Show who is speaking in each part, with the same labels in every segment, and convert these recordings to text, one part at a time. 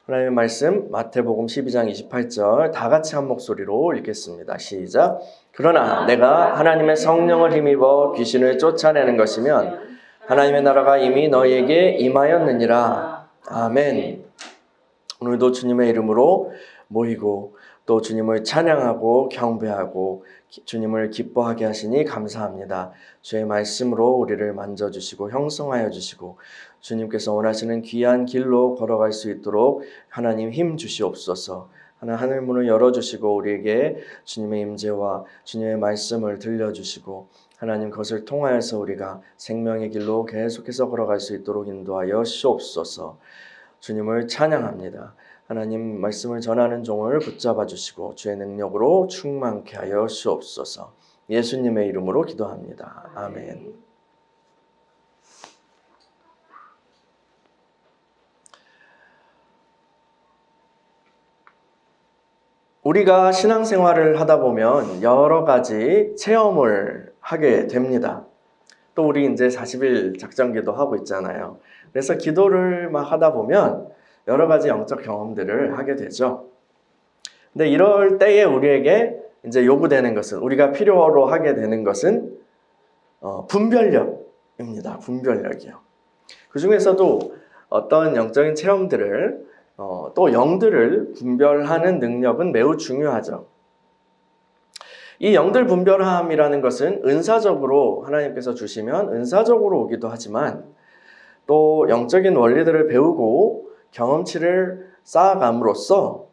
Speaker 1: 하나님의 말씀 마태복음 12장 28절 다 같이 한 목소리로 읽겠습니다. 시작. 그러나 내가 하나님의 성령을 힘입어 귀신을 쫓아내는 것이면 하나님의 나라가 이미 너희에게 임하였느니라. 아멘. 오늘도 주님의 이름으로 모이고 또 주님을 찬양하고 경배하고 주님을 기뻐하게 하시니 감사합니다. 주의 말씀으로 우리를 만져주시고 형성하여 주시고 주님께서 원하시는 귀한 길로 걸어갈 수 있도록 하나님 힘 주시옵소서. 하늘 문을 열어주시고 우리에게 주님의 임재와 주님의 말씀을 들려주시고 하나님 그것을 통하여서 우리가 생명의 길로 계속해서 걸어갈 수 있도록 인도하여 주옵소서. 주님을 찬양합니다. 하나님 말씀을 전하는 종을 붙잡아 주시고 주의 능력으로 충만케 하여 주옵소서. 예수님의 이름으로 기도합니다. 아멘. 우리가 신앙생활을 하다 보면 여러 가지 체험을 하게 됩니다. 또 우리 이제 40일 작전기도 하고 있잖아요. 그래서 기도를 막 하다 보면 여러 가지 영적 경험들을 하게 되죠. 근데 이럴 때에 우리에게 이제 요구되는 것은, 우리가 필요로 하게 되는 것은 분별력입니다. 분별력이요. 그 중에서도 어떤 영적인 체험들을 또 영들을 분별하는 능력은 매우 중요하죠. 이 영들 분별함이라는 것은 은사적으로 하나님께서 주시면 은사적으로 오기도 하지만 또 영적인 원리들을 배우고 경험치를 쌓아감으로써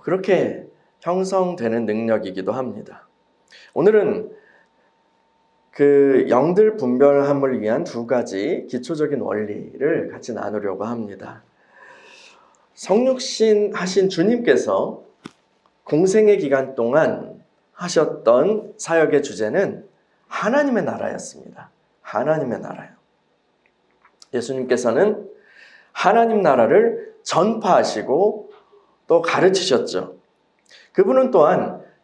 Speaker 1: 그렇게 형성되는 능력이기도 합니다. 오늘은 그 영들 분별함을 위한 두 가지 기초적인 원리를 같이 나누려고 합니다. 성육신 하신 주님께서 공생의 기간 동안 하셨던 사역의 주제는 하나님의 나라였습니다. 하나님의 나라요. 예수님께서는 하나님 나라를 전파하시고 또 가르치셨죠. 그분은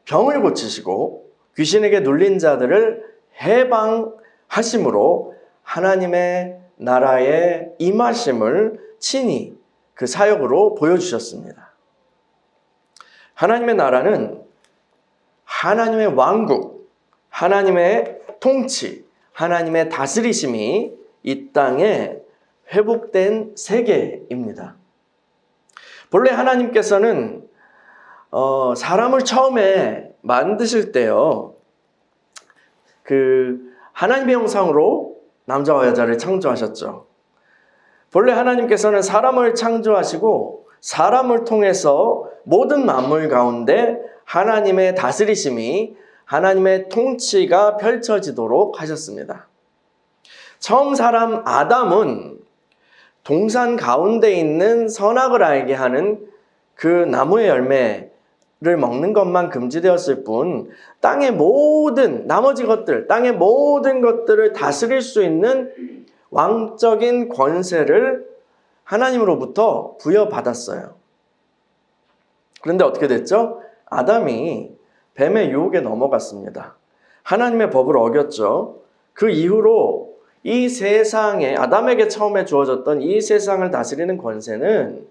Speaker 1: 병을 고치시고 귀신에게 눌린 자들을 해방하심으로 하나님의 나라의 임하심을 친히 그 사역으로 보여주셨습니다. 하나님의 나라는 하나님의 왕국, 하나님의 통치, 하나님의 다스리심이 이 땅에 회복된 세계입니다. 본래 하나님께서는 사람을 처음에 만드실 때요, 그 하나님의 형상으로 남자와 여자를 창조하셨죠. 본래 하나님께서는 사람을 창조하시고 사람을 통해서 모든 만물 가운데 하나님의 다스리심이, 하나님의 통치가 펼쳐지도록 하셨습니다. 처음 사람 아담은 동산 가운데 있는 선악을 알게 하는 그 나무의 열매를 먹는 것만 금지되었을 뿐 땅의 모든 나머지 것들, 땅의 모든 것들을 다스릴 수 있는 왕적인 권세를 하나님으로부터 부여받았어요. 그런데 어떻게 됐죠? 아담이 뱀의 유혹에 넘어갔습니다. 하나님의 법을 어겼죠. 그 이후로 이 세상에, 아담에게 처음에 주어졌던 이 세상을 다스리는 권세는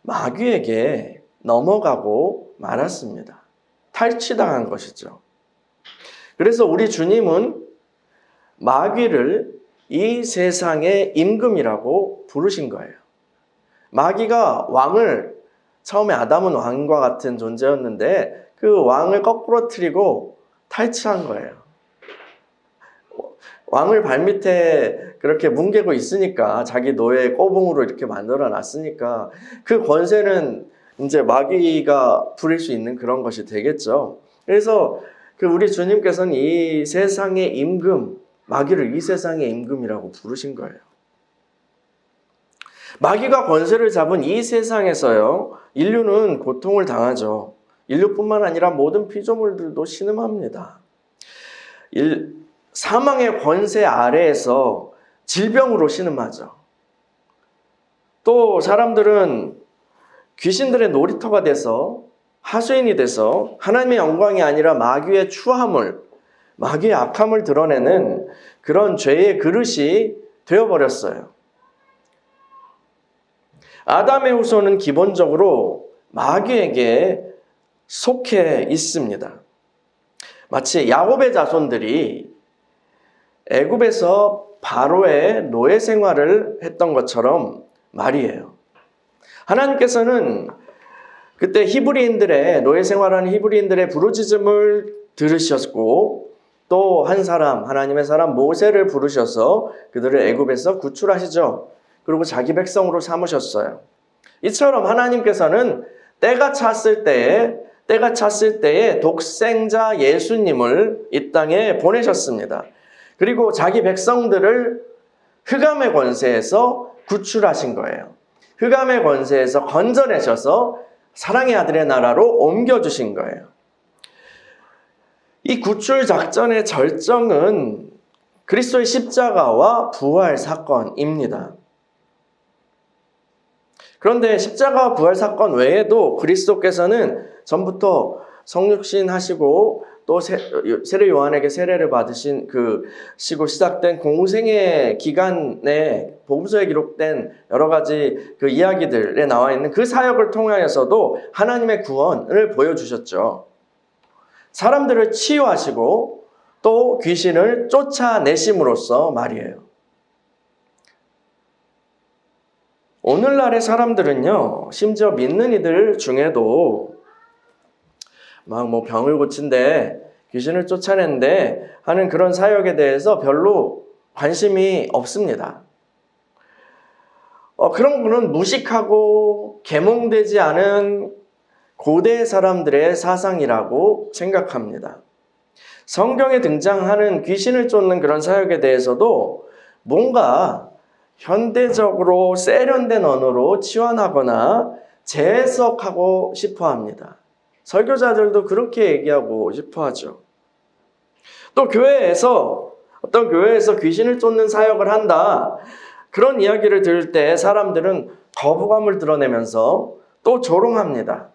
Speaker 1: 마귀에게 넘어가고 말았습니다. 탈취당한 것이죠. 그래서 우리 주님은 마귀를 이 세상의 임금이라고 부르신 거예요. 마귀가 왕을, 처음에 아담은 왕과 같은 존재였는데 그 왕을 거꾸로 틀리고 탈취한 거예요. 왕을 발밑에 그렇게 뭉개고 있으니까, 자기 노예 꼬붕으로 이렇게 만들어 놨으니까 그 권세는 이제 마귀가 부릴 수 있는 그런 것이 되겠죠. 그래서 우리 주님께서는 이 세상의 임금, 마귀를 이 세상의 임금이라고 부르신 거예요. 마귀가 권세를 잡은 이 세상에서요, 인류는 고통을 당하죠. 인류뿐만 아니라 모든 피조물들도 신음합니다. 사망의 권세 아래에서 질병으로 신음하죠. 또 사람들은 귀신들의 놀이터가 돼서, 하수인이 돼서 하나님의 영광이 아니라 마귀의 추함을, 마귀의 악함을 드러내는 그런 죄의 그릇이 되어버렸어요. 아담의 후손은 기본적으로 마귀에게 속해 있습니다. 마치 야곱의 자손들이 애굽에서 바로의 노예 생활을 했던 것처럼 말이에요. 하나님께서는 그때 히브리인들의 노예 생활하는 히브리인들의 부르짖음을 들으셨고 또 한 사람, 하나님의 사람 모세를 부르셔서 그들을 애굽에서 구출하시죠. 그리고 자기 백성으로 삼으셨어요. 이처럼 하나님께서는 때가 찼을 때에 독생자 예수님을 이 땅에 보내셨습니다. 그리고 자기 백성들을 흑암의 권세에서 구출하신 거예요. 흑암의 권세에서 건져내셔서 사랑의 아들의 나라로 옮겨주신 거예요. 이 구출 작전의 절정은 그리스도의 십자가와 부활 사건입니다. 그런데 십자가와 부활 사건 외에도 그리스도께서는 전부터 성육신 하시고 또 세례 요한에게 세례를 받으신 그 시고 시작된 공생의 기간에 복음서에 기록된 여러 가지 그 이야기들에 나와 있는 그 사역을 통하여서도 하나님의 구원을 보여주셨죠. 사람들을 치유하시고 또 귀신을 쫓아내심으로써 말이에요. 오늘날의 사람들은요, 심지어 믿는 이들 중에도 막 뭐 병을 고친대, 귀신을 쫓아낸대 하는 그런 사역에 대해서 별로 관심이 없습니다. 그런 거는 무식하고 계몽되지 않은 고대 사람들의 사상이라고 생각합니다. 성경에 등장하는 귀신을 쫓는 그런 사역에 대해서도 뭔가 현대적으로 세련된 언어로 치환하거나 재해석하고 싶어 합니다. 설교자들도 그렇게 얘기하고 싶어 하죠. 또 어떤 교회에서 귀신을 쫓는 사역을 한다, 그런 이야기를 들을 때 사람들은 거부감을 드러내면서 또 조롱합니다.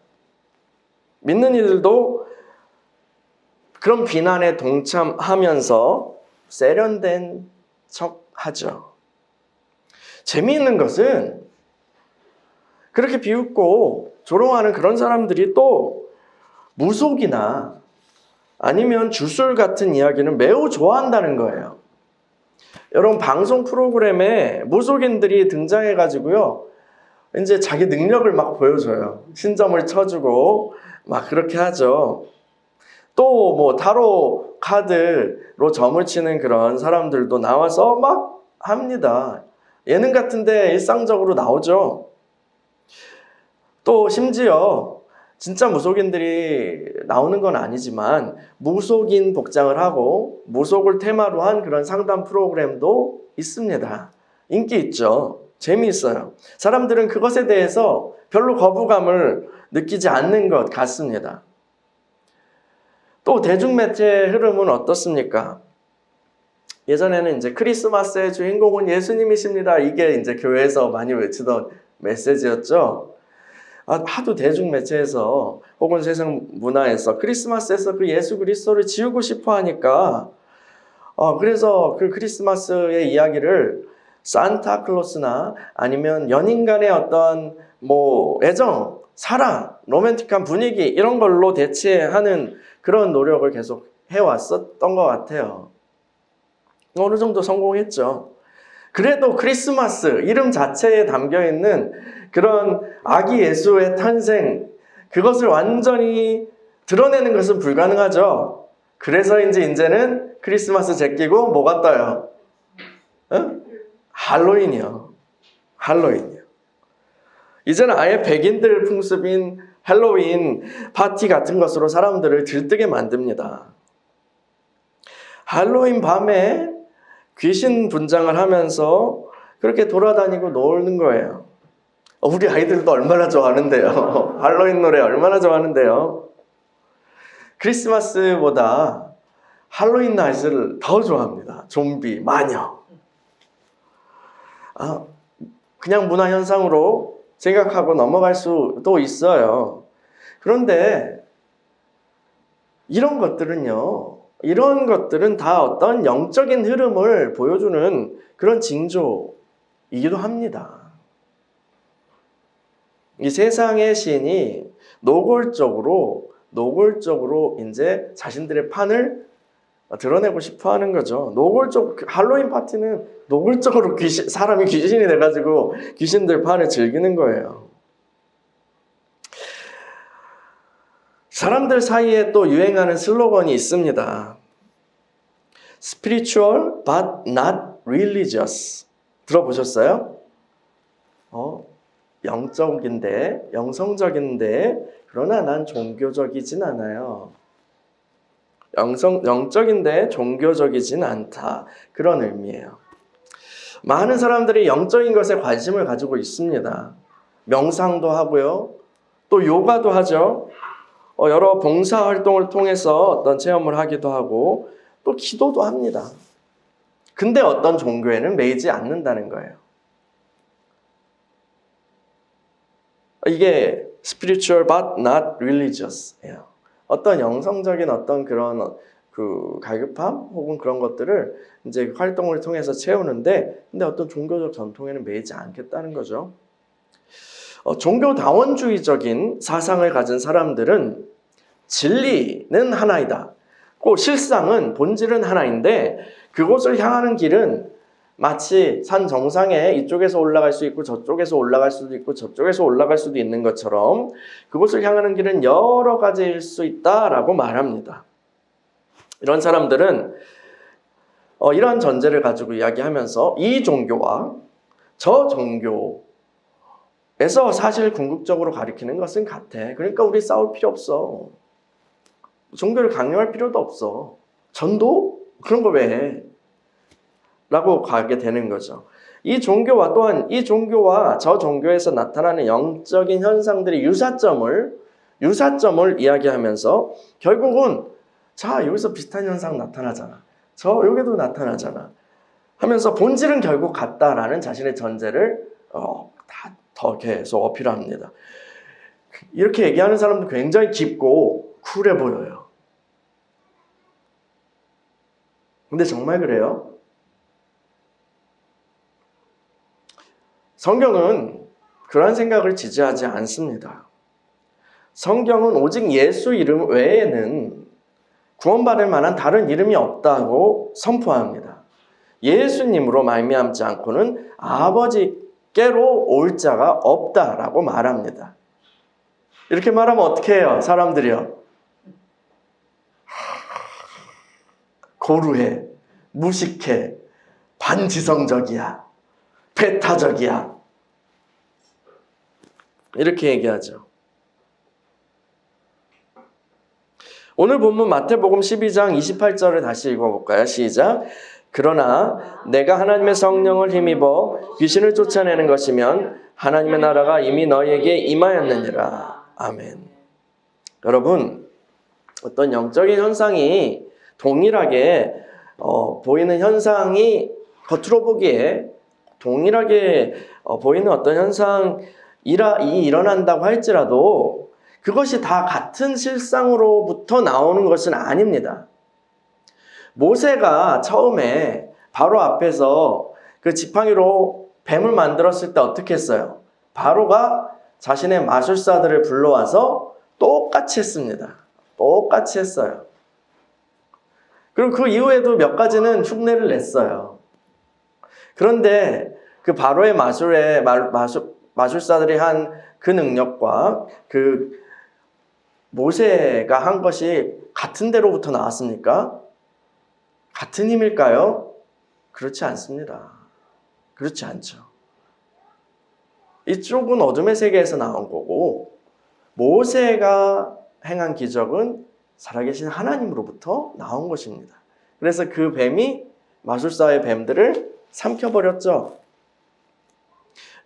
Speaker 1: 믿는 이들도 그런 비난에 동참하면서 세련된 척 하죠. 재미있는 것은 그렇게 비웃고 조롱하는 그런 사람들이 또 무속이나 아니면 주술 같은 이야기는 매우 좋아한다는 거예요. 여러분, 방송 프로그램에 무속인들이 등장해가지고요, 이제 자기 능력을 막 보여줘요. 신점을 쳐주고 막 그렇게 하죠. 또 뭐 타로 카드로 점을 치는 그런 사람들도 나와서 막 합니다. 예능 같은데 일상적으로 나오죠. 또 심지어 진짜 무속인들이 나오는 건 아니지만 무속인 복장을 하고 무속을 테마로 한 그런 상담 프로그램도 있습니다. 인기 있죠. 재미있어요. 사람들은 그것에 대해서 별로 거부감을 느끼지 않는 것 같습니다. 또 대중매체의 흐름은 어떻습니까? 예전에는 이제 크리스마스의 주인공은 예수님이십니다. 이게 이제 교회에서 많이 외치던 메시지였죠. 하도 대중매체에서 혹은 세상 문화에서 크리스마스에서 그 예수 그리스도를 지우고 싶어 하니까 그래서 그 크리스마스의 이야기를 산타클로스나 아니면 연인 간의 어떤 뭐 애정, 사랑, 로맨틱한 분위기 이런 걸로 대체하는 그런 노력을 계속 해왔었던 것 같아요. 어느 정도 성공했죠. 그래도 크리스마스 이름 자체에 담겨있는 그런 아기 예수의 탄생, 그것을 완전히 드러내는 것은 불가능하죠. 그래서 이제는 크리스마스 제끼고 뭐가 떠요? 할로윈이요. 이제는 아예 백인들 풍습인 할로윈 파티 같은 것으로 사람들을 들뜨게 만듭니다. 할로윈 밤에 귀신 분장을 하면서 그렇게 돌아다니고 노는 거예요. 우리 아이들도 얼마나 좋아하는데요. 할로윈 노래 얼마나 좋아하는데요. 크리스마스보다 할로윈 나이트를 더 좋아합니다. 좀비, 마녀. 그냥 문화현상으로 생각하고 넘어갈 수도 있어요. 그런데 이런 것들은 다 어떤 영적인 흐름을 보여주는 그런 징조이기도 합니다. 이 세상의 신이 노골적으로 이제 자신들의 판을 드러내고 싶어 하는 거죠. 할로윈 파티는 노골적으로 사람이 귀신이 돼가지고 귀신들 판을 즐기는 거예요. 사람들 사이에 또 유행하는 슬로건이 있습니다. Spiritual but not religious. 들어보셨어요? 영성적인데 그러나 난 종교적이진 않아요. 영적인데 종교적이진 않다. 그런 의미예요. 많은 사람들이 영적인 것에 관심을 가지고 있습니다. 명상도 하고요. 또 요가도 하죠. 여러 봉사활동을 통해서 어떤 체험을 하기도 하고 또 기도도 합니다. 근데 어떤 종교에는 매이지 않는다는 거예요. 이게 spiritual but not religious예요. 어떤 영성적인 어떤 그런 갈급함 혹은 그런 것들을 이제 활동을 통해서 채우는데, 근데 어떤 종교적 전통에는 매이지 않겠다는 거죠. 종교다원주의적인 사상을 가진 사람들은 진리는 하나이다. 실상은 본질은 하나인데 그곳을 향하는 길은 마치 산 정상에 이쪽에서 올라갈 수 있고 저쪽에서 올라갈 수도 있고 저쪽에서 올라갈 수도 있는 것처럼 그곳을 향하는 길은 여러 가지일 수 있다라고 말합니다. 이런 사람들은 이러한 전제를 가지고 이야기하면서 이 종교와 저 종교에서 사실 궁극적으로 가리키는 것은 같아. 그러니까 우리 싸울 필요 없어. 종교를 강요할 필요도 없어. 전도? 그런 거 왜 해? 라고 가게 되는 거죠. 이 종교와 저 종교에서 나타나는 영적인 현상들의 유사점을 이야기하면서 결국은 여기서 비슷한 현상 나타나잖아. 여기도 나타나잖아. 하면서 본질은 결국 같다라는 자신의 전제를 더 계속 어필합니다. 이렇게 얘기하는 사람도 굉장히 깊고 쿨해 보여요. 근데 정말 그래요? 성경은 그런 생각을 지지하지 않습니다. 성경은 오직 예수 이름 외에는 구원받을 만한 다른 이름이 없다고 선포합니다. 예수님으로 말미암지 않고는 아버지께로 올 자가 없다라고 말합니다. 이렇게 말하면 어떻게 해요? 사람들이요. 고루해, 무식해, 반지성적이야, 배타적이야. 이렇게 얘기하죠. 오늘 본문 마태복음 12장 28절을 다시 읽어볼까요? 시작. 그러나 내가 하나님의 성령을 힘입어 귀신을 쫓아내는 것이면 하나님의 나라가 이미 너희에게 임하였느니라. 아멘. 여러분, 어떤 영적인 현상이 동일하게 보이는 현상이 겉으로 보기에 동일하게 보이는 어떤 현상이 일어난다고 할지라도 그것이 다 같은 실상으로부터 나오는 것은 아닙니다. 모세가 처음에 바로 앞에서 그 지팡이로 뱀을 만들었을 때 어떻게 했어요? 바로가 자신의 마술사들을 불러와서 똑같이 했습니다. 똑같이 했어요. 그리고 그 이후에도 몇 가지는 흉내를 냈어요. 그런데 그 바로의 마술사들이 한 그 능력과 그 모세가 한 것이 같은 데로부터 나왔습니까? 같은 힘일까요? 그렇지 않습니다. 그렇지 않죠. 이쪽은 어둠의 세계에서 나온 거고 모세가 행한 기적은 살아계신 하나님으로부터 나온 것입니다. 그래서 그 뱀이 마술사의 뱀들을 삼켜버렸죠.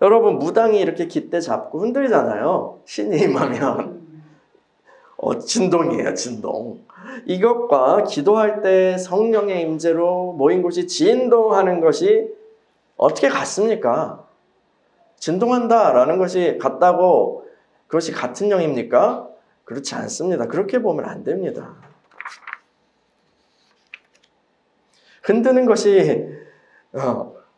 Speaker 1: 여러분, 무당이 이렇게 깃대 잡고 흔들잖아요. 신이 임하면. 진동이에요, 진동. 이것과 기도할 때 성령의 임재로 모인 곳이 진동하는 것이 어떻게 같습니까? 진동한다라는 것이 같다고 그것이 같은 영입니까? 그렇지 않습니다. 그렇게 보면 안 됩니다. 흔드는 것이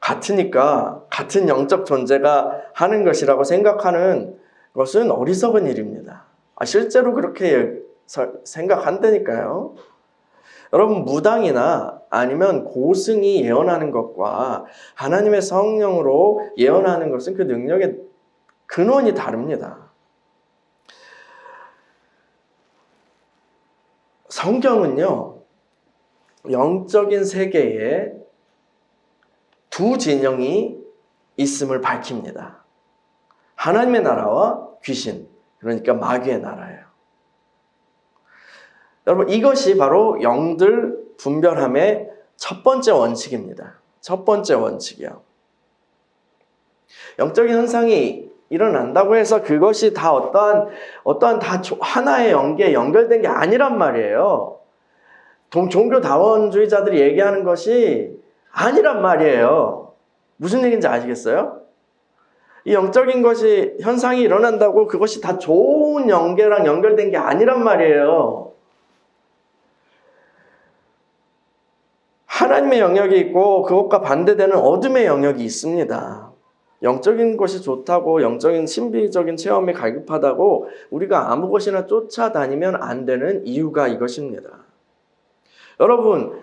Speaker 1: 같으니까 같은 영적 존재가 하는 것이라고 생각하는 것은 어리석은 일입니다. 실제로 그렇게 생각한다니까요. 여러분, 무당이나 아니면 고승이 예언하는 것과 하나님의 성령으로 예언하는 것은 그 능력의 근원이 다릅니다. 성경은요, 영적인 세계에 두 진영이 있음을 밝힙니다. 하나님의 나라와 귀신, 그러니까 마귀의 나라예요. 여러분, 이것이 바로 영들 분별함의 첫 번째 원칙입니다. 첫 번째 원칙이요. 영적인 현상이 일어난다고 해서 그것이 다 어떠한 다 하나의 영계에 연결된 게 아니란 말이에요. 종교다원주의자들이 얘기하는 것이 아니란 말이에요. 무슨 얘기인지 아시겠어요? 이 영적인 것이 현상이 일어난다고 그것이 다 좋은 영계랑 연결된 게 아니란 말이에요. 하나님의 영역이 있고 그것과 반대되는 어둠의 영역이 있습니다. 영적인 것이 좋다고, 영적인 신비적인 체험이 갈급하다고 우리가 아무 것이나 쫓아다니면 안 되는 이유가 이것입니다. 여러분,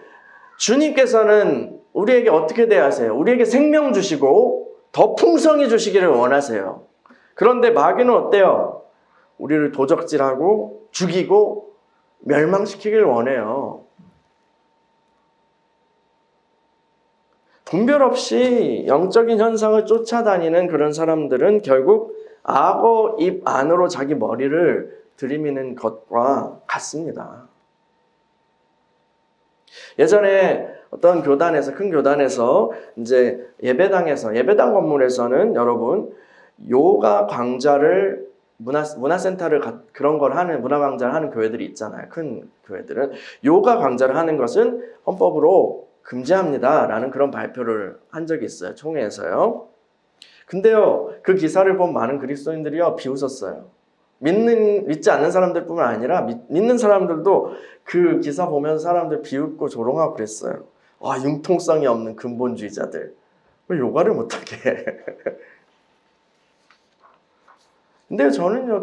Speaker 1: 주님께서는 우리에게 어떻게 대하세요? 우리에게 생명 주시고 더 풍성히 주시기를 원하세요. 그런데 마귀는 어때요? 우리를 도적질하고 죽이고 멸망시키길 원해요. 분별 없이 영적인 현상을 쫓아다니는 그런 사람들은 결국 악어 입 안으로 자기 머리를 들이미는 것과 같습니다. 예전에 어떤 교단에서, 큰 교단에서 이제 예배당 건물에서는 여러분, 요가 강좌를 문화센터를 그런 걸 하는 문화 강좌를 하는 교회들이 있잖아요. 큰 교회들은 요가 강좌를 하는 것은 헌법으로 금지합니다 라는 그런 발표를 한 적이 있어요. 총회에서요. 근데요, 그 기사를 본 많은 그리스도인들이요, 비웃었어요. 믿지 않는 사람들뿐만 아니라 믿는 사람들도 그 기사 보면서 사람들 비웃고 조롱하고 그랬어요. 와, 융통성이 없는 근본주의자들, 왜 요가를 못하게 해? 근데 저는요,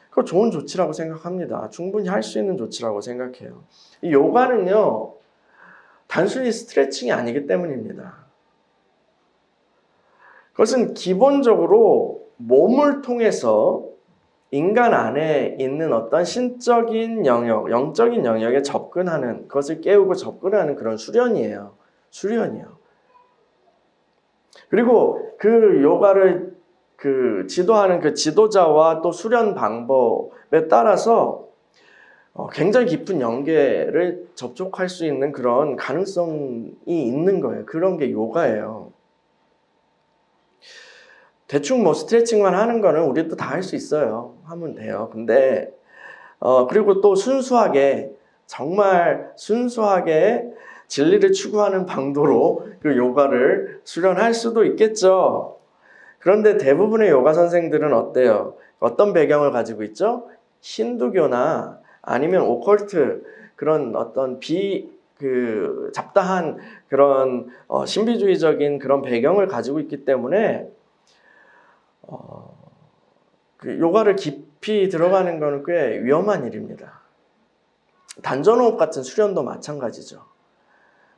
Speaker 1: 그거 좋은 조치라고 생각합니다. 충분히 할 수 있는 조치라고 생각해요. 이 요가는요, 단순히 스트레칭이 아니기 때문입니다. 그것은 기본적으로 몸을 통해서 인간 안에 있는 어떤 신적인 영역, 영적인 영역에 접근하는, 그것을 깨우고 접근하는 그런 수련이에요. 수련이요. 그리고 그 요가를 지도하는 그 지도자와 또 수련 방법에 따라서 굉장히 깊은 영계를 접촉할 수 있는 그런 가능성이 있는 거예요. 그런 게 요가예요. 대충 뭐 스트레칭만 하는 거는 우리도 다 할 수 있어요. 하면 돼요. 근데 그리고 또 순수하게, 정말 순수하게 진리를 추구하는 방도로 그 요가를 수련할 수도 있겠죠. 그런데 대부분의 요가 선생들은 어때요? 어떤 배경을 가지고 있죠? 힌두교나 아니면 오컬트, 그런 어떤 잡다한 그런 신비주의적인 그런 배경을 가지고 있기 때문에 그 요가를 깊이 들어가는 것은 꽤 위험한 일입니다. 단전호흡 같은 수련도 마찬가지죠.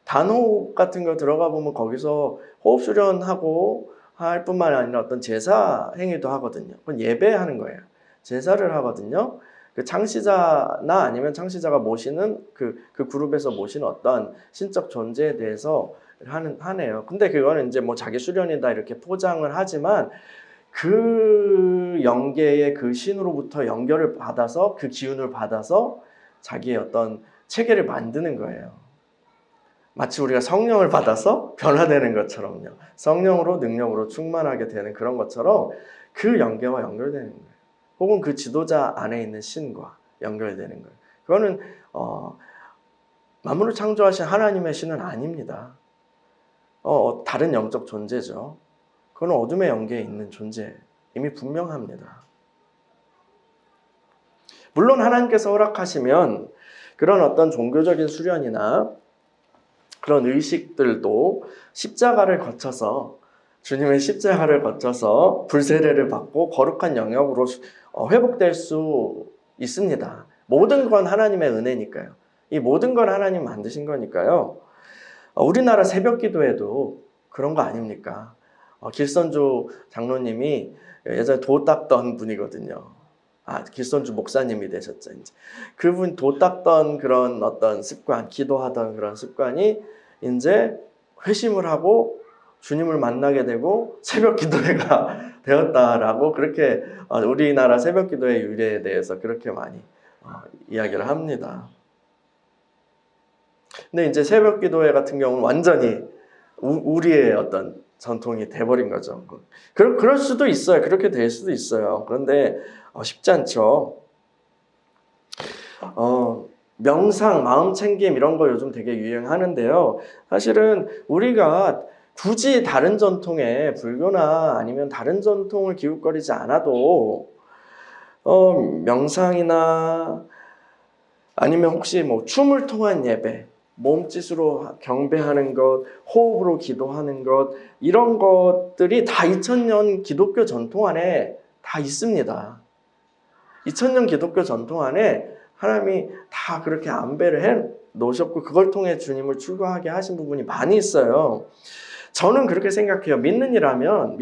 Speaker 1: 단호흡 같은 거 들어가 보면 거기서 호흡 수련하고 할 뿐만 아니라 어떤 제사 행위도 하거든요. 그건 예배하는 거예요. 제사를 하거든요. 그 창시자나 아니면 창시자가 모시는 그 그룹에서 모시는 어떤 신적 존재에 대해서 하네요. 근데 그거는 이제 뭐 자기 수련이다 이렇게 포장을 하지만 그 영계의 그 신으로부터 연결을 받아서 그 기운을 받아서 자기의 어떤 체계를 만드는 거예요. 마치 우리가 성령을 받아서 변화되는 것처럼요. 성령으로 능력으로 충만하게 되는 그런 것처럼 그 영계와 연결되는 거예요. 혹은 그 지도자 안에 있는 신과 연결되는 거예요. 그거는 만물을 창조하신 하나님의 신은 아닙니다. 다른 영적 존재죠. 그건 어둠의 영계에 있는 존재, 이미 분명합니다. 물론 하나님께서 허락하시면 그런 어떤 종교적인 수련이나 그런 의식들도 십자가를 거쳐서 주님의 십자가를 거쳐서 불세례를 받고 거룩한 영역으로 회복될 수 있습니다. 모든 건 하나님의 은혜니까요. 이 모든 건 하나님 만드신 거니까요. 우리나라 새벽 기도에도 그런 거 아닙니까? 길선주 장로님이 예전에 도 닦던 분이거든요. 길선주 목사님이 되셨죠, 이제. 그분 도 닦던 그런 어떤 습관, 기도하던 그런 습관이 이제 회심을 하고 주님을 만나게 되고 새벽 기도회가 되었다라고 그렇게 우리나라 새벽 기도회 유래에 대해서 그렇게 많이 이야기를 합니다. 근데 이제 새벽 기도회 같은 경우는 완전히 우리의 어떤 전통이 돼버린 거죠. 그럴 수도 있어요. 그렇게 될 수도 있어요. 그런데 쉽지 않죠. 명상, 마음 챙김 이런 거 요즘 되게 유행하는데요. 사실은 우리가 굳이 다른 전통에 불교나 아니면 다른 전통을 기웃거리지 않아도 명상이나 아니면 혹시 뭐 춤을 통한 예배, 몸짓으로 경배하는 것, 호흡으로 기도하는 것 이런 것들이 다 2000년 기독교 전통 안에 다 있습니다. 2000년 기독교 전통 안에 하나님이 다 그렇게 안배를 해 놓으셨고 그걸 통해 주님을 출가하게 하신 부분이 많이 있어요. 저는 그렇게 생각해요. 믿는 이라면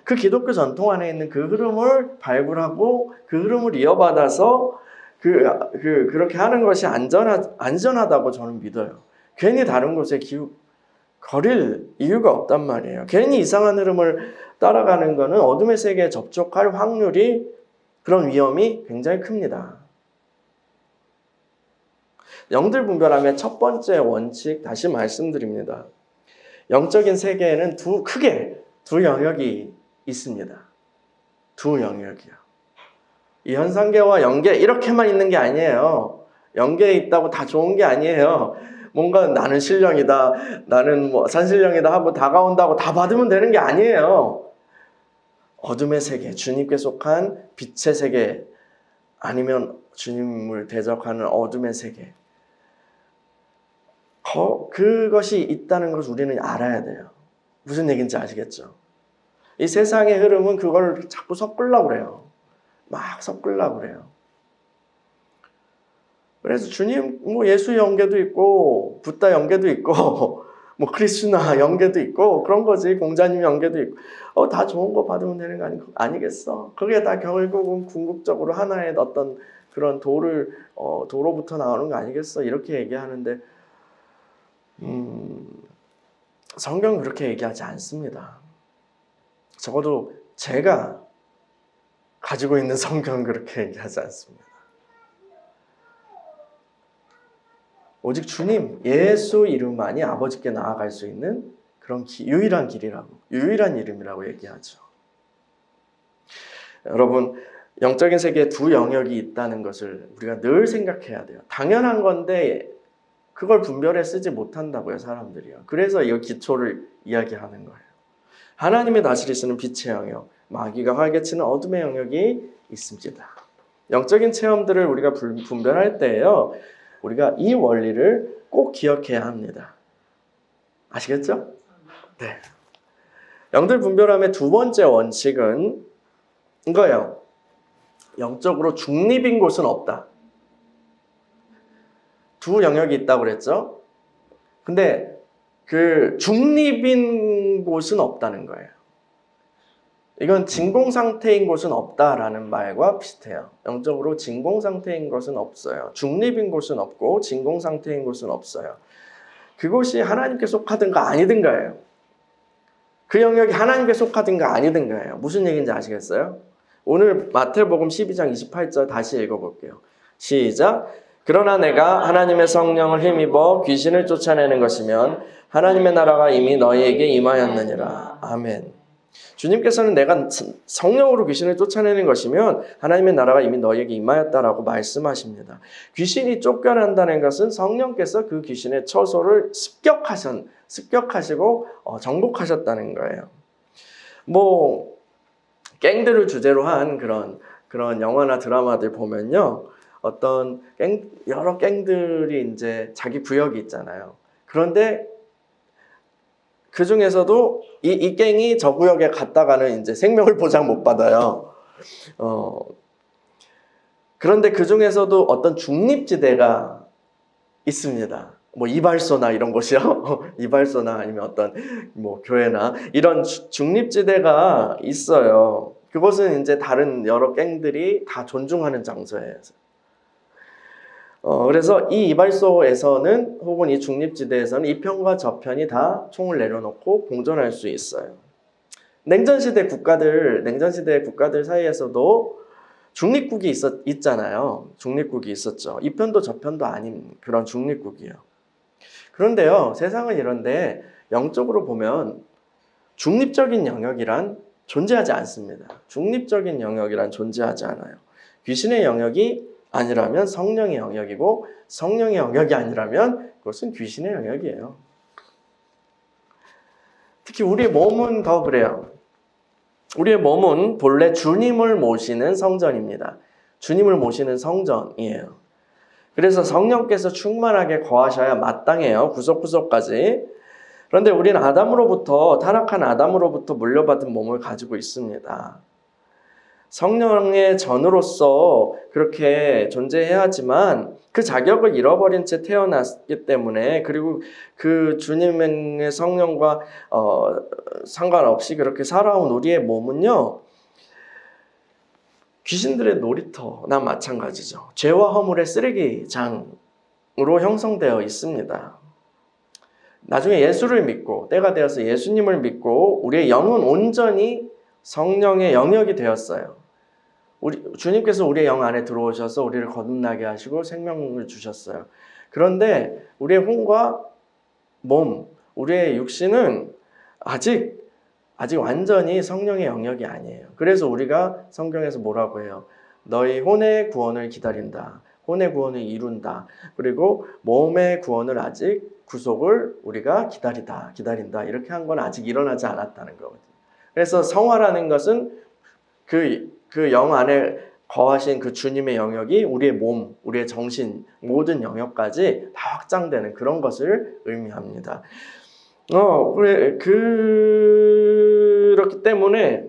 Speaker 1: 그 기독교 전통 안에 있는 그 흐름을 발굴하고 그 흐름을 이어받아서 그렇게 하는 것이 안전하다고 저는 믿어요. 괜히 다른 곳에 거릴 이유가 없단 말이에요. 괜히 이상한 흐름을 따라가는 것은 어둠의 세계에 접촉할 확률이 그런 위험이 굉장히 큽니다. 영들 분별함의 첫 번째 원칙 다시 말씀드립니다. 영적인 세계에는 크게 두 영역이 있습니다. 두 영역이요. 이 현상계와 영계 이렇게만 있는 게 아니에요. 영계에 있다고 다 좋은 게 아니에요. 뭔가 나는 신령이다, 나는 뭐 산신령이다 하고 다가온다고 다 받으면 되는 게 아니에요. 어둠의 세계, 주님께 속한 빛의 세계 아니면 주님을 대적하는 어둠의 세계 그것이 있다는 것을 우리는 알아야 돼요. 무슨 얘기인지 아시겠죠? 이 세상의 흐름은 그걸 자꾸 섞으려고 그래요. 막 섞으려고 그래요. 그래서 주님, 예수 연계도 있고, 붓다 연계도 있고, 크리스나 연계도 있고, 그런 거지. 공자님 연계도 있고, 다 좋은 거 받으면 되는 거 아니겠어? 그게 다 결국은 궁극적으로 하나의 어떤 그런 도로부터 나오는 거 아니겠어? 이렇게 얘기하는데, 성경은 그렇게 얘기하지 않습니다. 적어도 제가 가지고 있는 성경은 그렇게 얘기하지 않습니다. 오직 주님, 예수 이름만이 아버지께 나아갈 수 있는 그런 유일한 길이라고, 유일한 이름이라고 얘기하죠. 여러분, 영적인 세계에 두 영역이 있다는 것을 우리가 늘 생각해야 돼요. 당연한 건데 그걸 분별해 쓰지 못한다고요, 사람들이요. 그래서 이 기초를 이야기하는 거예요. 하나님의 다스리시는 빛의 영역, 마귀가 활개치는 어둠의 영역이 있습니다. 영적인 체험들을 우리가 분별할 때에요, 우리가 이 원리를 꼭 기억해야 합니다. 아시겠죠? 네. 영들 분별함의 두 번째 원칙은 이거예요. 영적으로 중립인 곳은 없다. 두 영역이 있다고 그랬죠? 근데 그 중립인 곳은 없다는 거예요. 이건 진공상태인 곳은 없다라는 말과 비슷해요. 영적으로 진공상태인 것은 없어요. 중립인 곳은 없고 진공상태인 곳은 없어요. 그곳이 하나님께 속하든가 아니든가예요. 그 영역이 하나님께 속하든가 아니든가예요. 무슨 얘기인지 아시겠어요? 오늘 마태복음 12장 28절 다시 읽어볼게요. 시작! 그러나 내가 하나님의 성령을 힘입어 귀신을 쫓아내는 것이면 하나님의 나라가 이미 너희에게 임하였느니라. 아멘. 주님께서는 내가 성령으로 귀신을 쫓아내는 것이면 하나님의 나라가 이미 너희에게 임하였다라고 말씀하십니다. 귀신이 쫓겨난다는 것은 성령께서 그 귀신의 처소를 습격하시고 정복하셨다는 거예요. 갱들을 주제로 한 그런 영화나 드라마들 보면요, 어떤 여러 갱들이 이제 자기 구역이 있잖아요. 그런데 그 중에서도 이 갱이 저 구역에 갔다가는 이제 생명을 보장 못 받아요. 그런데 그 중에서도 어떤 중립지대가 있습니다. 뭐 이발소나 이런 곳이요. 이발소나 아니면 어떤 뭐 교회나 이런 중립지대가 있어요. 그곳은 이제 다른 여러 갱들이 다 존중하는 장소예요. 그래서 이 이발소에서는 혹은 이 중립지대에서는 이 편과 저 편이 다 총을 내려놓고 공존할 수 있어요. 냉전시대 국가들 사이에서도 중립국이 있잖아요. 중립국이 있었죠. 이 편도 저 편도 아닌 그런 중립국이에요. 그런데요, 세상은 이런데 영적으로 보면 중립적인 영역이란 존재하지 않습니다. 중립적인 영역이란 존재하지 않아요. 귀신의 영역이 아니라면 성령의 영역이고 성령의 영역이 아니라면 그것은 귀신의 영역이에요. 특히 우리의 몸은 더 그래요. 우리의 몸은 본래 주님을 모시는 성전입니다. 주님을 모시는 성전이에요. 그래서 성령께서 충만하게 거하셔야 마땅해요. 구석구석까지. 그런데 우리는 타락한 아담으로부터 물려받은 몸을 가지고 있습니다. 성령의 전으로서 그렇게 존재해야지만 그 자격을 잃어버린 채 태어났기 때문에, 그리고 그 주님의 성령과 상관없이 그렇게 살아온 우리의 몸은요, 귀신들의 놀이터나 마찬가지죠. 죄와 허물의 쓰레기장으로 형성되어 있습니다. 나중에 예수를 믿고 때가 되어서 예수님을 믿고 우리의 영은 온전히 성령의 영역이 되었어요. 주님께서 우리의 영 안에 들어오셔서 우리를 거듭나게 하시고 생명을 주셨어요. 그런데 우리의 혼과 몸, 우리의 육신은 아직 완전히 성령의 영역이 아니에요. 그래서 우리가 성경에서 뭐라고 해요? 너희 혼의 구원을 기다린다. 혼의 구원을 이룬다. 그리고 몸의 구원을 아직 구속을 우리가 기다린다. 이렇게 한 건 아직 일어나지 않았다는 거거든요. 그래서 성화라는 것은 그 영 안에 거하신 그 주님의 영역이 우리의 몸, 우리의 정신, 모든 영역까지 다 확장되는 그런 것을 의미합니다. 그렇기 때문에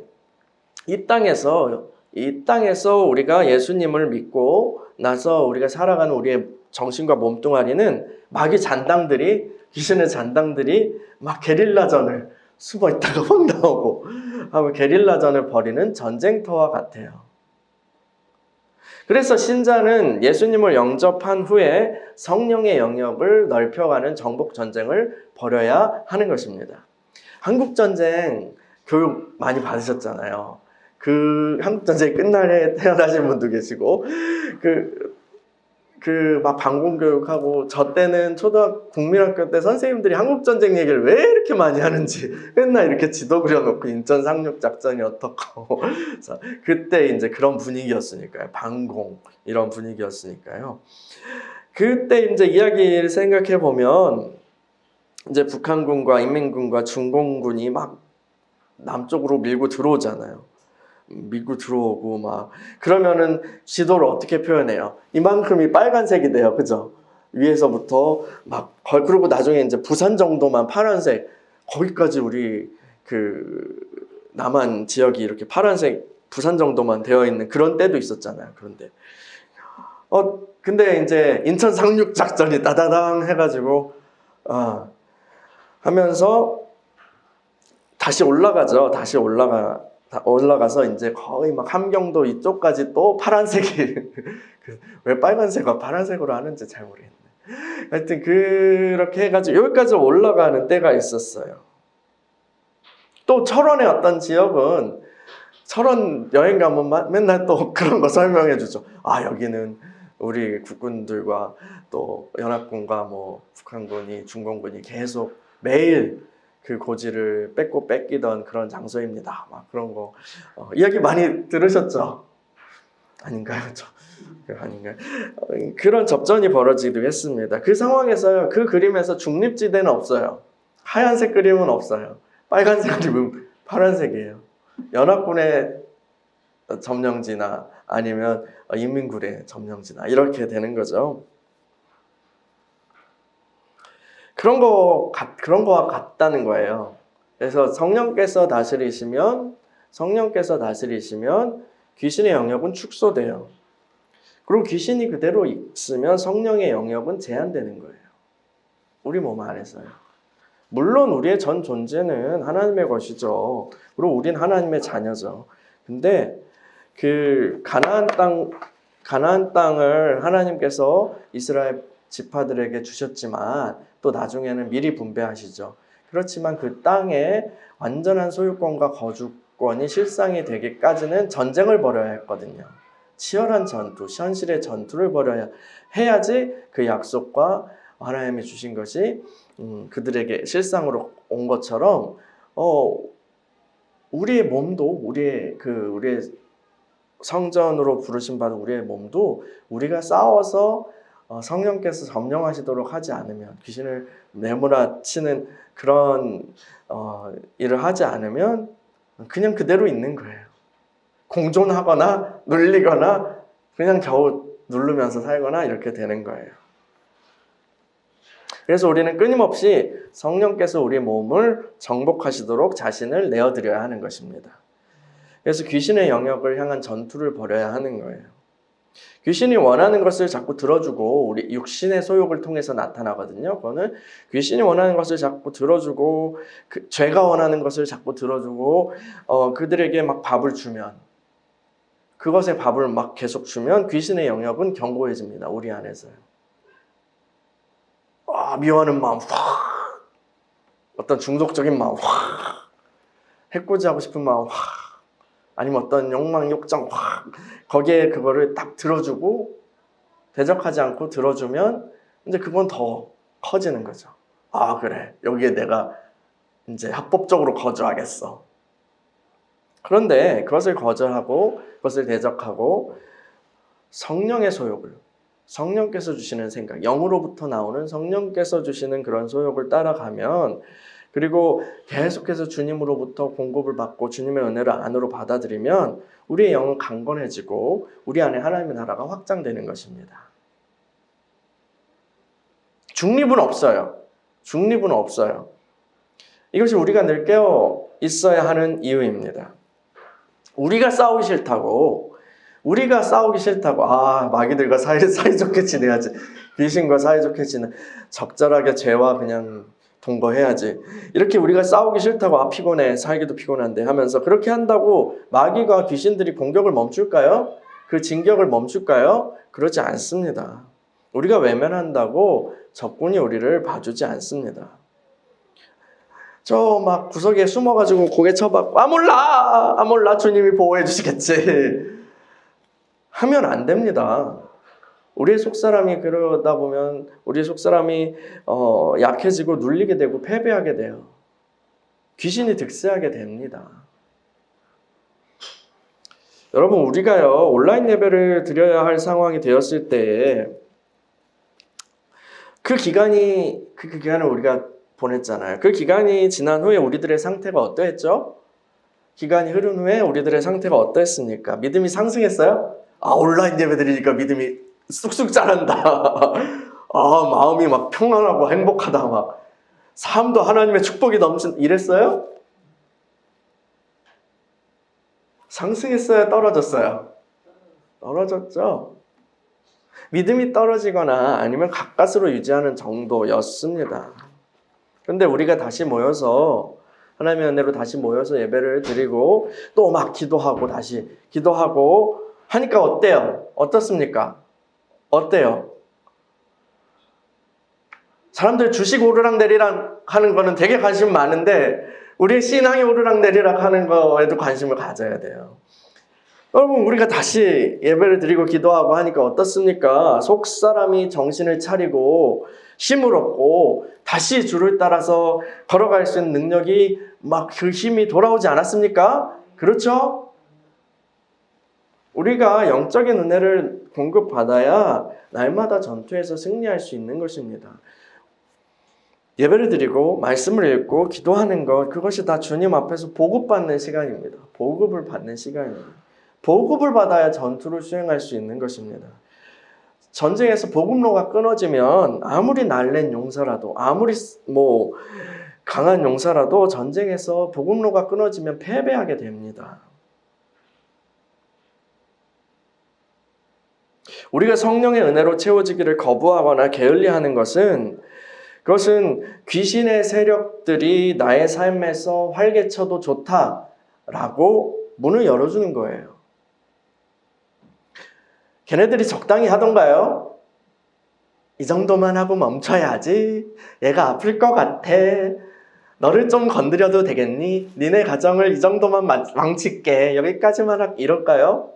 Speaker 1: 이 땅에서 우리가 예수님을 믿고 나서 우리가 살아가는 우리의 정신과 몸뚱아리는 마귀 잔당들이, 귀신의 잔당들이 막 게릴라전을 숨어 있다가 막 나오고 하고 게릴라전을 벌이는 전쟁터와 같아요. 그래서 신자는 예수님을 영접한 후에 성령의 영역을 넓혀가는 정복 전쟁을 벌여야 하는 것입니다. 한국전쟁 교육 많이 받으셨잖아요. 그 한국전쟁이 끝날에 태어나신 분도 계시고, 막 방공교육하고, 저 때는 국민학교 때 선생님들이 한국전쟁 얘기를 왜 이렇게 많이 하는지 맨날 이렇게 지도 그려놓고 인천 상륙작전이 어떻고 그때 이제 그런 분위기였으니까요. 방공 이런 분위기였으니까요. 그때 이제 이야기를 생각해 보면 이제 북한군과 인민군과 중공군이 막 남쪽으로 밀고 들어오잖아요. 밀고 들어오고 막 그러면은 지도를 어떻게 표현해요? 이만큼이 빨간색이 돼요, 그죠? 위에서부터 막 그리고 나중에 이제 부산 정도만 파란색, 거기까지 우리 그 남한 지역이 이렇게 파란색 부산 정도만 되어 있는 그런 때도 있었잖아요. 그런데 근데 이제 인천 상륙 작전이 따다당 해가지고 하면서 다시 올라가죠. 올라가서 이제 거의 막 함경도 이쪽까지 또 파란색이 왜 빨간색과 파란색으로 하는지 잘 모르겠네. 하여튼 그렇게 해가지고 여기까지 올라가는 때가 있었어요. 또 철원의 어떤 지역은 철원 여행 가면 맨날 또 그런 거 설명해 주죠. 여기는 우리 국군들과 또 연합군과 뭐 북한군이 중공군이 계속 매일 그 고지를 뺏고 뺏기던 그런 장소입니다. 막 그런 거 이야기 많이 들으셨죠? 아닌가요? 아닌가요? 그런 접전이 벌어지기도 했습니다. 그 상황에서요, 그 그림에서 중립지대는 없어요. 하얀색 그림은 없어요. 빨간색 그림은 파란색이에요. 연합군의 점령지나 아니면 인민군의 점령지나 이렇게 되는 거죠. 그런 거와 같다는 거예요. 그래서 성령께서 다스리시면 귀신의 영역은 축소돼요. 그리고 귀신이 그대로 있으면 성령의 영역은 제한되는 거예요. 우리 몸 안에서요. 물론 우리의 전 존재는 하나님의 것이죠. 그리고 우린 하나님의 자녀죠. 근데 그 가나안 땅을 하나님께서 이스라엘 지파들에게 주셨지만 또 나중에는 미리 분배하시죠. 그렇지만 그 땅에 완전한 소유권과 거주권이 실상이 되기까지는 전쟁을 벌여야 했거든요. 치열한 전투, 현실의 전투를 벌여야 해야지 그 약속과 하나님이 주신 것이 그들에게 실상으로 온 것처럼 우리의 몸도 우리의 성전으로 부르신 바는 우리의 몸도 우리가 싸워서 성령께서 점령하시도록 하지 않으면, 귀신을 내몰아치는 그런 일을 하지 않으면 그냥 그대로 있는 거예요. 공존하거나 눌리거나 그냥 겨우 누르면서 살거나 이렇게 되는 거예요. 그래서 우리는 끊임없이 성령께서 우리 몸을 정복하시도록 자신을 내어드려야 하는 것입니다. 그래서 귀신의 영역을 향한 전투를 벌여야 하는 거예요. 귀신이 원하는 것을 자꾸 들어주고 우리 육신의 소욕을 통해서 나타나거든요. 그거는 귀신이 원하는 것을 자꾸 들어주고 죄가 원하는 것을 자꾸 들어주고 그들에게 막 밥을 주면, 그것에 밥을 막 계속 주면 귀신의 영역은 견고해집니다. 우리 안에서요. 미워하는 마음 확, 어떤 중독적인 마음 확, 해코지하고 싶은 마음 확, 아니면 어떤 욕망, 욕정 확, 거기에 그거를 딱 들어주고 대적하지 않고 들어주면 이제 그건 더 커지는 거죠. 그래, 여기에 내가 이제 합법적으로 거주하겠어. 그런데 그것을 거절하고 그것을 대적하고 성령의 소욕을, 성령께서 주시는 생각, 영으로부터 나오는 성령께서 주시는 그런 소욕을 따라가면, 그리고 계속해서 주님으로부터 공급을 받고 주님의 은혜를 안으로 받아들이면 우리의 영은 강건해지고 우리 안에 하나님의 나라가 확장되는 것입니다. 중립은 없어요. 이것이 우리가 늘 깨어 있어야 하는 이유입니다. 우리가 싸우기 싫다고, 마귀들과 사이좋게 지내야지, 귀신과 사이좋게 적절하게 죄와 그냥 동거해야지, 이렇게 우리가 싸우기 싫다고 피곤해, 살기도 피곤한데 하면서 그렇게 한다고 마귀가 귀신들이 공격을 멈출까요? 그 진격을 멈출까요? 그렇지 않습니다. 우리가 외면한다고 적군이 우리를 봐주지 않습니다. 저 막 구석에 숨어가지고 고개 쳐박고 몰라 주님이 보호해 주시겠지 하면 안 됩니다. 우리의 속사람이 그러다 보면 우리의 속사람이 약해지고 눌리게 되고 패배하게 돼요. 귀신이 득세하게 됩니다. 여러분, 우리가요 온라인 예배를 드려야 할 상황이 되었을 때에 그 기간을 우리가 보냈잖아요. 그 기간이 지난 후에 우리들의 상태가 어떠했죠? 기간이 흐른 후에 우리들의 상태가 어떠했습니까? 믿음이 상승했어요? 온라인 예배 드리니까 믿음이 쑥쑥 자란다. 마음이 막 평안하고 행복하다. 막 삶도 하나님의 축복이 이랬어요? 상승했어요? 떨어졌어요? 떨어졌죠? 믿음이 떨어지거나 아니면 가까스로 유지하는 정도였습니다. 그런데 우리가 다시 모여서 하나님의 은혜로 다시 모여서 예배를 드리고 또 막 기도하고 다시 기도하고 하니까 어때요? 어떻습니까? 어때요? 사람들 주식 오르락내리락 하는 거는 되게 관심 많은데 우리의 신앙이 오르락내리락 하는 거에도 관심을 가져야 돼요. 여러분, 우리가 다시 예배를 드리고 기도하고 하니까 어떻습니까? 속사람이 정신을 차리고 힘을 얻고 다시 주를 따라서 걸어갈 수 있는 능력이 막 그 힘이 돌아오지 않았습니까? 그렇죠? 우리가 영적인 은혜를 공급받아야 날마다 전투에서 승리할 수 있는 것입니다. 예배를 드리고 말씀을 읽고 기도하는 것, 그것이 다 주님 앞에서 보급받는 시간입니다. 보급을 받는 시간입니다. 보급을 받아야 전투를 수행할 수 있는 것입니다. 전쟁에서 복음로가 끊어지면 아무리 날랜 용사라도 아무리 강한 용사라도 전쟁에서 복음로가 끊어지면 패배하게 됩니다. 우리가 성령의 은혜로 채워지기를 거부하거나 게을리하는 것은 귀신의 세력들이 나의 삶에서 활개쳐도 좋다라고 문을 열어주는 거예요. 걔네들이 적당히 하던가요? 이 정도만 하고 멈춰야지. 얘가 아플 것 같아. 너를 좀 건드려도 되겠니? 니네 가정을 이 정도만 망칠게. 여기까지만 이럴까요?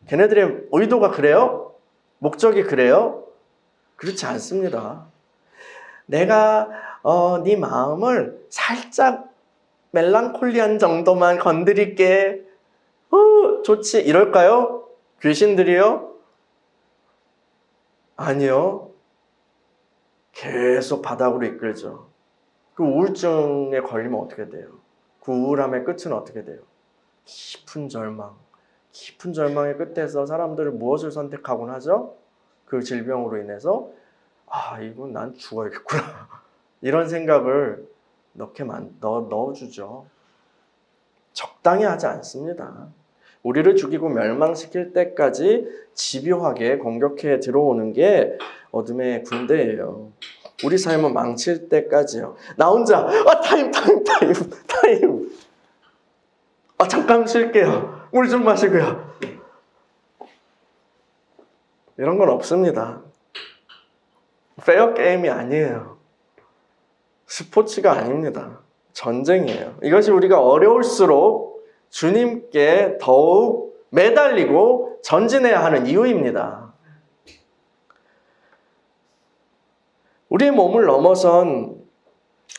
Speaker 1: 걔네들의 의도가 그래요? 목적이 그래요? 그렇지 않습니다. 내가 네 마음을 살짝 멜랑콜리한 정도만 건드릴게. 좋지. 이럴까요? 귀신들이요? 아니요. 계속 바닥으로 이끌죠. 그 우울증에 걸리면 어떻게 돼요? 그 우울함의 끝은 어떻게 돼요? 깊은 절망. 깊은 절망의 끝에서 사람들은 무엇을 선택하곤 하죠? 그 질병으로 인해서 이건 난 죽어야겠구나. 이런 생각을 넣어주죠. 적당히 하지 않습니다. 우리를 죽이고 멸망시킬 때까지 집요하게 공격해 들어오는 게 어둠의 군대예요. 우리 삶을 망칠 때까지요. 나 혼자 타임. 잠깐 쉴게요. 물 좀 마시고요. 이런 건 없습니다. 페어 게임이 아니에요. 스포츠가 아닙니다. 전쟁이에요. 이것이 우리가 어려울수록 주님께 더욱 매달리고 전진해야 하는 이유입니다. 우리의 몸을 넘어선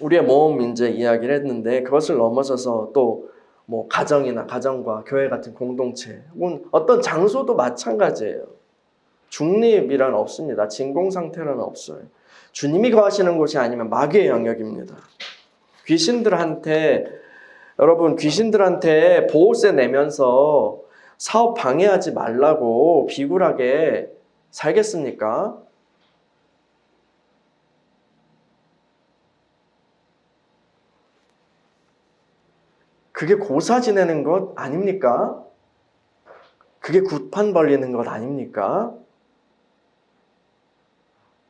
Speaker 1: 우리의 몸 이야기를 했는데 그것을 넘어서서 또 가정이나 가정과 교회 같은 공동체 혹은 어떤 장소도 마찬가지예요. 중립이란 없습니다. 진공 상태란 없어요. 주님이 거하시는 곳이 아니면 마귀의 영역입니다. 여러분 귀신들한테 보호세 내면서 사업 방해하지 말라고 비굴하게 살겠습니까? 그게 고사 지내는 것 아닙니까? 그게 굿판 벌리는 것 아닙니까?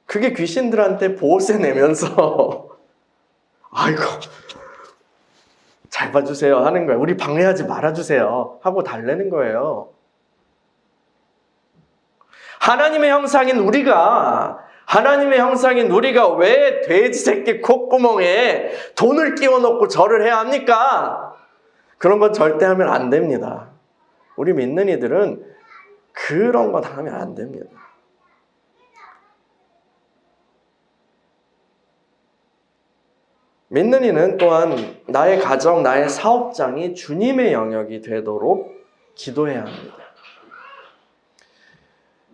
Speaker 1: 그게 귀신들한테 보호세 내면서 아이고 잘 봐주세요 하는 거예요. 우리 방해하지 말아주세요 하고 달래는 거예요. 하나님의 형상인 우리가 왜 돼지 새끼 콧구멍에 돈을 끼워놓고 절을 해야 합니까? 그런 건 절대 하면 안 됩니다. 우리 믿는 이들은 그런 건 하면 안 됩니다. 믿는 이는 또한 나의 가정, 나의 사업장이 주님의 영역이 되도록 기도해야 합니다.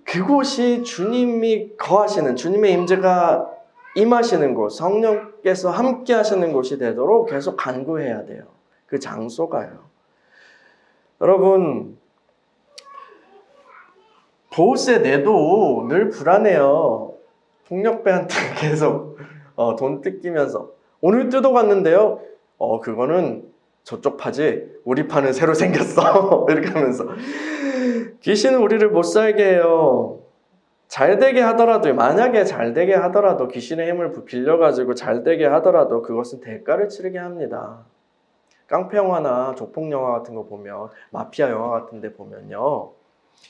Speaker 1: 그곳이 주님이 거하시는, 주님의 임재가 임하시는 곳, 성령께서 함께 하시는 곳이 되도록 계속 간구해야 돼요. 그 장소가요. 여러분, 보호세 내도 늘 불안해요. 폭력배한테 계속 돈 뜯기면서 오늘 뜯어갔는데요. 그거는 저쪽 파지, 우리 파는 새로 생겼어. 이렇게 하면서 귀신은 우리를 못 살게 해요. 잘되게 하더라도, 만약에 잘되게 하더라도, 귀신의 힘을 빌려가지고 잘되게 하더라도 그것은 대가를 치르게 합니다. 깡패 영화나 조폭 영화 같은 거 보면, 마피아 영화 같은 데 보면요,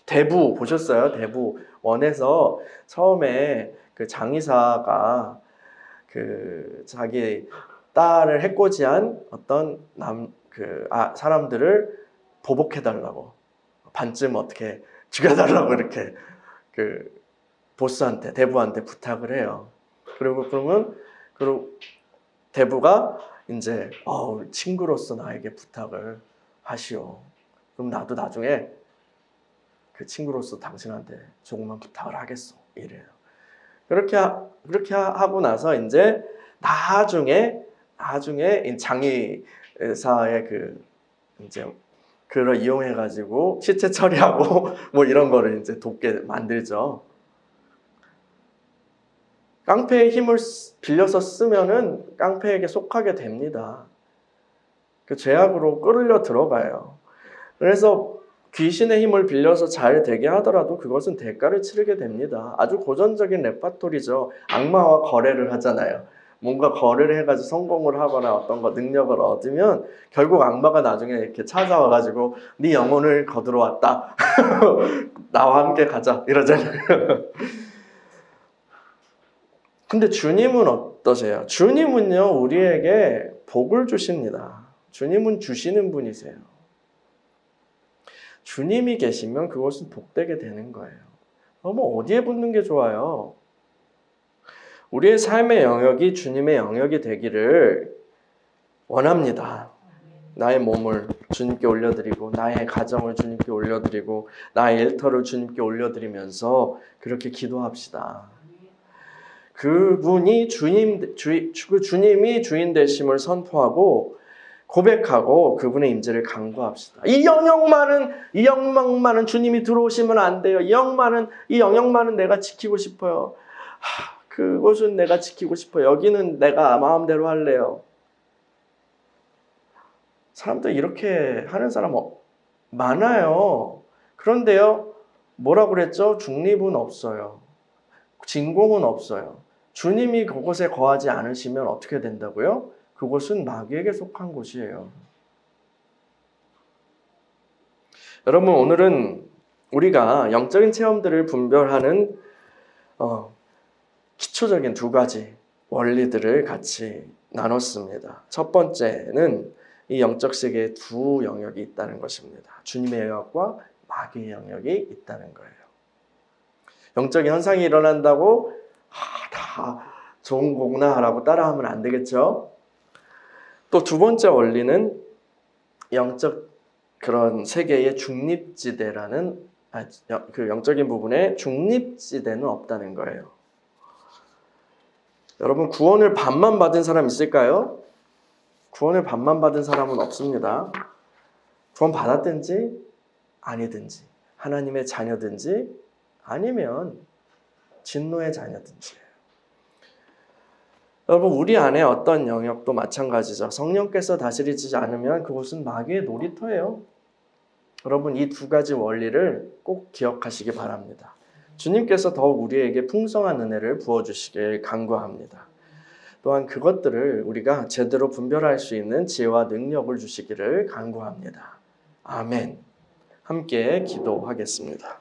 Speaker 1: 대부 보셨어요? 대부 원에서 처음에 그 장의사가 자기 딸을 해코지한 어떤 사람들을 보복해달라고, 반쯤 어떻게 죽여달라고 이렇게 보스한테, 대부한테 부탁을 해요. 그리고 대부가 이제 친구로서 나에게 부탁을 하시오. 그럼 나도 나중에 그 친구로서 당신한테 조금만 부탁을 하겠소. 이래요. 그렇게 하고 나서 이제 나중에 장의사의 이제 그걸 이용해 가지고 시체 처리하고 이런 거를 이제 돕게 만들죠. 깡패의 힘을 빌려서 쓰면은 깡패에게 속하게 됩니다. 그 죄악으로 끌려 들어가요. 그래서 귀신의 힘을 빌려서 잘 되게 하더라도 그것은 대가를 치르게 됩니다. 아주 고전적인 레파토리죠. 악마와 거래를 하잖아요. 뭔가 거래를 해가지고 성공을 하거나 어떤 거 능력을 얻으면 결국 악마가 나중에 이렇게 찾아와가지고 네 영혼을 거두러 왔다. 나와 함께 가자 이러잖아요. 근데 주님은 어떠세요? 주님은요 우리에게 복을 주십니다. 주님은 주시는 분이세요. 주님이 계시면 그것은 복되게 되는 거예요. 뭐 어디에 붙는 게 좋아요? 우리의 삶의 영역이 주님의 영역이 되기를 원합니다. 나의 몸을 주님께 올려드리고 나의 가정을 주님께 올려드리고 나의 일터를 주님께 올려드리면서 그렇게 기도합시다. 그분이 주님이 주인 되심을 선포하고 고백하고 그분의 임재를 간구합시다. 이 영역 많은 주님이 들어오시면 안 돼요. 이 영역 많은 내가 지키고 싶어요. 그곳은 내가 지키고 싶어요. 여기는 내가 마음대로 할래요. 사람들 이렇게 하는 사람 많아요. 그런데요, 뭐라고 그랬죠? 중립은 없어요. 진공은 없어요. 주님이 그곳에 거하지 않으시면 어떻게 된다고요? 그곳은 마귀에게 속한 곳이에요. 여러분, 오늘은 우리가 영적인 체험들을 분별하는 기초적인 두 가지 원리들을 같이 나눴습니다. 첫 번째는 이 영적 세계에 두 영역이 있다는 것입니다. 주님의 영역과 마귀의 영역이 있다는 거예요. 영적 현상이 일어난다고 다 좋은 거구나 라고 따라하면 안 되겠죠. 또 두 번째 원리는 영적 그런 세계의 중립지대라는 그 영적인 부분에 중립지대는 없다는 거예요. 여러분 구원을 반만 받은 사람 있을까요? 구원을 반만 받은 사람은 없습니다. 구원 받았든지 아니든지 하나님의 자녀든지 아니면 진노의 자녀든지. 여러분 우리 안에 어떤 영역도 마찬가지죠. 성령께서 다스리지 않으면 그곳은 마귀의 놀이터예요. 여러분 이 두 가지 원리를 꼭 기억하시기 바랍니다. 주님께서 더욱 우리에게 풍성한 은혜를 부어주시길 간구합니다. 또한 그것들을 우리가 제대로 분별할 수 있는 지혜와 능력을 주시기를 간구합니다. 아멘. 함께 기도하겠습니다.